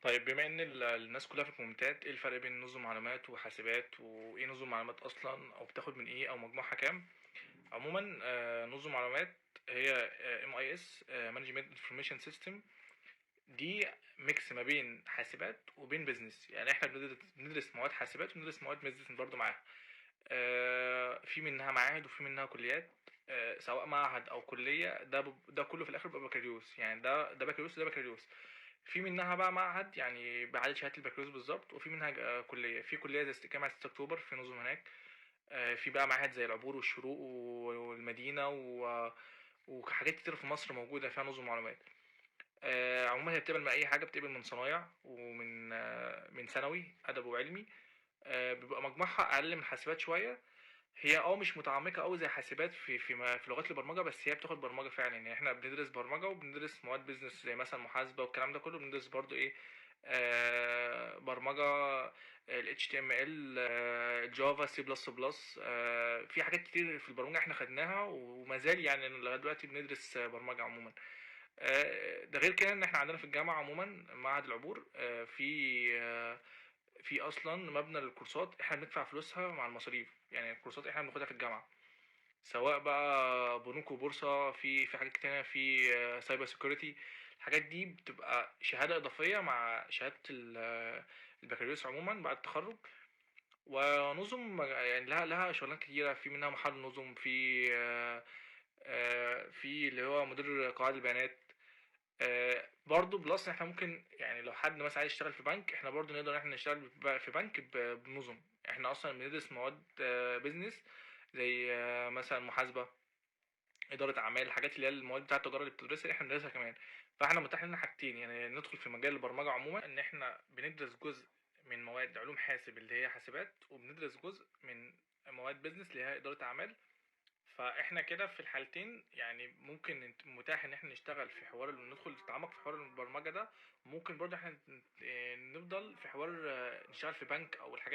طيب بما ان الناس كلها في الكومنتات، ايه الفرق بين نظم معلومات وحاسبات، وايه نظم معلومات اصلا، او بتاخد من ايه، او مجموعها كام؟ عموما نظم معلومات هي ام اي اس مانجمنت انفورميشن سيستم. دي ميكس ما بين حاسبات وبين بيزنس، يعني احنا بندرس مواد حاسبات وبندرس مواد بيزنس برضو معاها. في منها معاهد وفي منها كليات. سواء معهد او كليه، ده كله في الاخر بيبقى بكالوريوس، يعني ده بكالوريوس وده بكالوريوس. في منها بقى معهد يعني بعد شهاده البكالوريوس بالظبط، وفي منها كليه، في كليه زي جامعه 6 اكتوبر في نظم هناك. في بقى معاهد زي العبور والشروق والمدينه وحاجات كتير في مصر موجوده فيها نظم معلومات. عموما هي بتقبل من اي حاجه، بتقبل من صنايع ومن من ثانوي ادب وعلمي. بيبقى مجموعها اقل من حاسبات شويه. هي مش متعمقة أوي زي حاسبات في لغات البرمجة، بس هي بتاخد برمجة فعلا، يعني احنا بندرس برمجة وبندرس مواد بيزنس زي مثلا محاسبة والكلام ده كله، بندرس برضو ايه، برمجة، ال HTML، الجافا، سي بلس بلس. في حاجات كتير في البرمجة احنا خدناها وما زال يعني لغاية دلوقتي بندرس برمجة عموما. ده غير كده ان احنا عندنا في الجامعة عموما معهد العبور، في اصلا مبنى للكورسات احنا بندفع فلوسها مع المصاريف، يعني الكورسات احنا بناخدها في الجامعة. سواء بقى بنوك وبورصة، في حاجات كتيرة، في سايبر سيكوريتي. الحاجات دي بتبقى شهادة إضافية مع شهادة البكالوريوس عموما بعد التخرج. ونظم يعني لها شغلانات كتيرة، في منها محل نظم، في اللي هو مدير قواعد البيانات. برضو بلس احنا ممكن، يعني لو حد مثلا عايز يشتغل في بنك، احنا برضو نقدر احنا نشتغل في بنك بنظم. احنا اصلا بندرس مواد بيزنس زي مثلا محاسبة، إدارة أعمال، الحاجات اللي هي المواد بتاعة التجارة اللي بتدرسها احنا بندرسها كمان. فاحنا متاح لنا حاجتين، يعني ندخل في مجال البرمجة عموما، ان احنا بندرس جزء من مواد علوم حاسب اللي هي حاسبات، وبندرس جزء من مواد بيزنس اللي هي إدارة أعمال. فاحنا كده في الحالتين يعني ممكن متاح ان احنا نشتغل في حوار، ندخل نتعمق في حوار البرمجة ده. ممكن برضه احنا نفضل في حوار، نشتغل في بنك او الحاجات